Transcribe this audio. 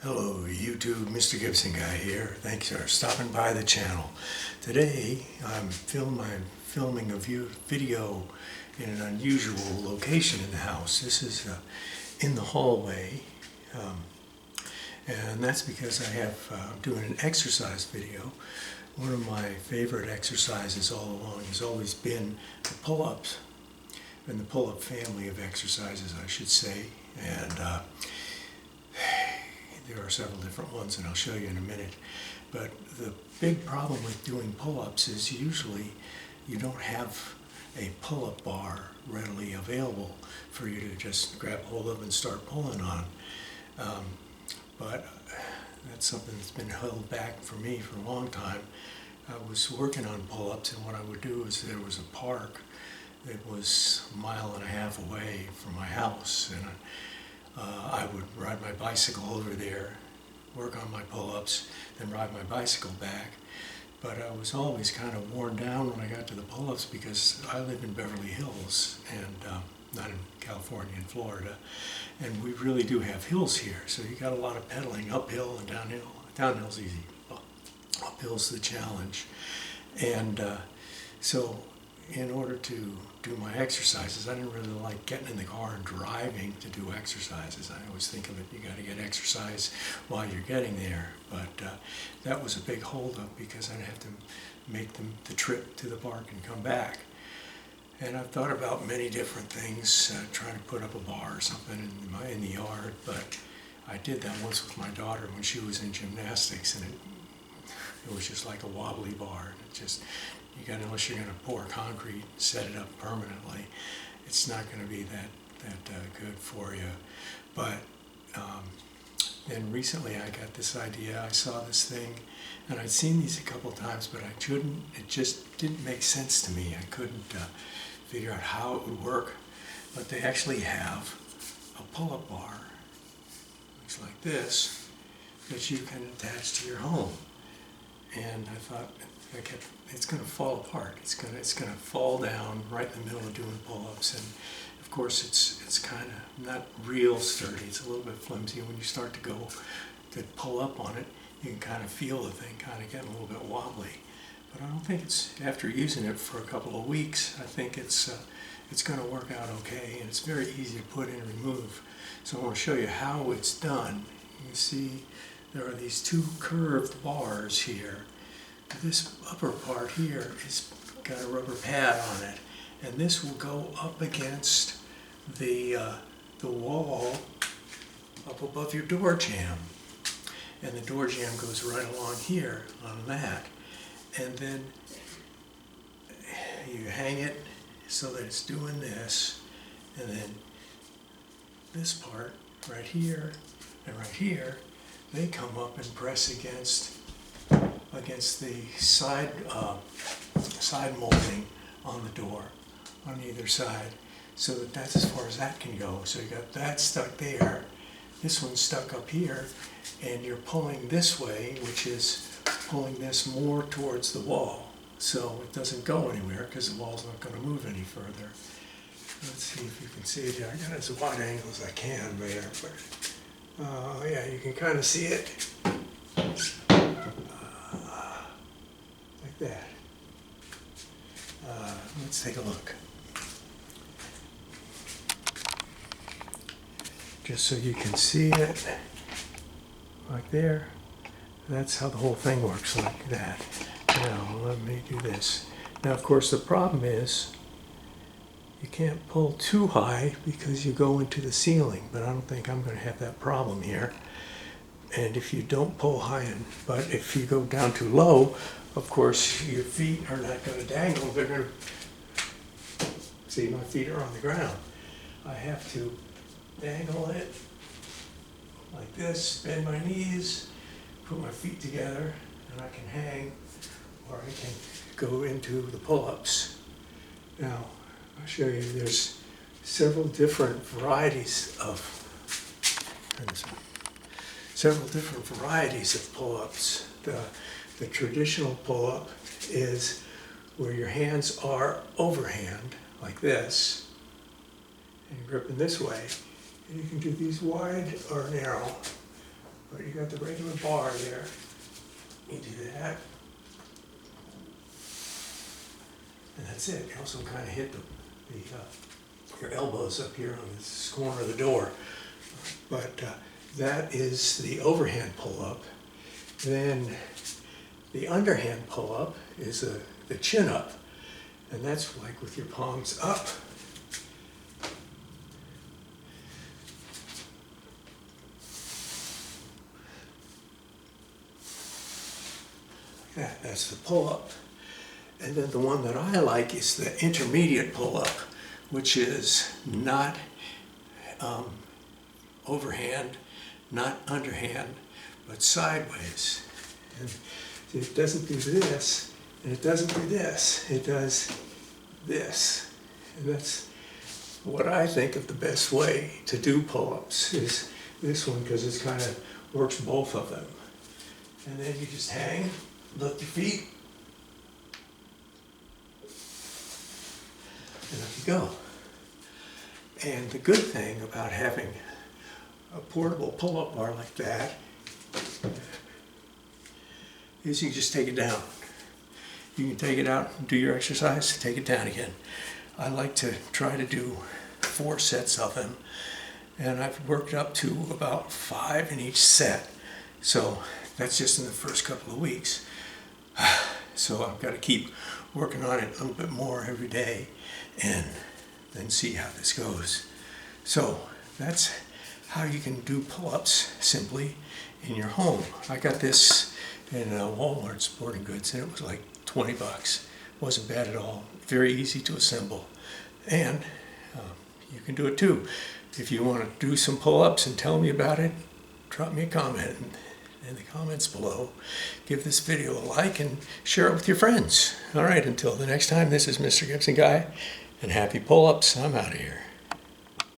Hello YouTube, Mr. Gibson Guy here. Thanks for stopping by the channel. Today I'm filming a video in an unusual location in the house. This is in the hallway, and that's because I'm doing an exercise video. One of my favorite exercises all along has always been the pull-ups, and the pull-up family of exercises, I should say. And there are several different ones, and I'll show you in a minute. But the big problem with doing pull-ups is usually you don't have a pull-up bar readily available for you to just grab hold of and start pulling on. But that's something that's been held back for me for a long time. I was working on pull-ups, and what I would do is there was a park that was a mile and a half away from my house, and I would ride my bicycle over there, work on my pull-ups, then ride my bicycle back. But I was always kind of worn down when I got to the pull-ups because I live in Beverly Hills and not in California and Florida. And we really do have hills here, so you got a lot of pedaling uphill and downhill. Downhill's easy, uphill's the challenge. And so in order to do my exercises, I didn't really like getting in the car and driving to do exercises. I always think of it, you got to get exercise while you're getting there. But that was a big holdup because I'd have to make the trip to the park and come back. And I've thought about many different things, trying to put up a bar or something in the yard. But I did that once with my daughter when she was in gymnastics, and it was just like a wobbly bar. Unless you're going to pour concrete, set it up permanently, it's not going to be that good for you. But then recently I got this idea. I saw this thing, and I'd seen these a couple times, but it just didn't make sense to me. I couldn't figure out how it would work. But they actually have a pull-up bar, looks like this, that you can attach to your home. And I thought, it's going to fall apart. It's going to fall down right in the middle of doing pull-ups, and of course it's kind of not real sturdy. It's a little bit flimsy. When you start to pull up on it, you can kind of feel the thing kind of getting a little bit wobbly. But I don't think after using it for a couple of weeks, I think it's going to work out okay, and it's very easy to put in and remove. So I want to show you how it's done. You can see there are these two curved bars here. This upper part here is got a rubber pad on it, and this will go up against the wall up above your door jamb, and the door jamb goes right along here on that, and then you hang it so that it's doing this, and then this part right here and right here, they come up and press against the side molding on the door on either side, so that's as far as that can go. So you got that stuck there, this one's stuck up here, and you're pulling this way, which is pulling this more towards the wall, so it doesn't go anywhere because the wall's not going to move any further. Let's see if you can see it here. I got it as wide angle as I can there, but yeah, you can kind of see it. That. Let's take a look. Just so you can see it, like there. That's how the whole thing works, like that. Now, let me do this. Now, of course, the problem is you can't pull too high because you go into the ceiling, but I don't think I'm going to have that problem here. And if you don't pull high, but if you go down too low, of course, your feet are not going to dangle. They're going to, see, my feet are on the ground. I have to dangle it like this, bend my knees, put my feet together, and I can hang, or I can go into the pull-ups. Now, I'll show you, there's several different varieties of pull-ups. The traditional pull-up is where your hands are overhand, like this, and you're gripping this way. And you can do these wide or narrow, But you got the regular bar there. You do that. And that's it. You also kind of hit your elbows up here on this corner of the door. But that is the overhand pull-up. Then the underhand pull-up is the chin-up. And that's like with your palms up. That's the pull-up. And then the one that I like is the intermediate pull-up, which is not overhand, not underhand, but sideways. And it doesn't do this, and it doesn't do this. It does this. And that's what I think of the best way to do pull-ups is this one, because it kind of works both of them. And then you just hang, lift your feet, and up you go. And the good thing about having a portable pull-up bar like that is you can just take it down. You can take it out and do your exercise, take it down again. I like to try to do 4 sets of them, and I've worked up to about 5 in each set. So that's just in the first couple of weeks. So I've got to keep working on it a little bit more every day and then see how this goes. So that's how you can do pull-ups simply in your home. I got this in Walmart Sporting Goods, and it was like 20 bucks. Wasn't bad at all. Very easy to assemble. And you can do it too. If you want to do some pull-ups and tell me about it, drop me a comment in the comments below. Give this video a like and share it with your friends. All right, until the next time, this is Mr. Gibson Guy, and happy pull-ups. I'm out of here.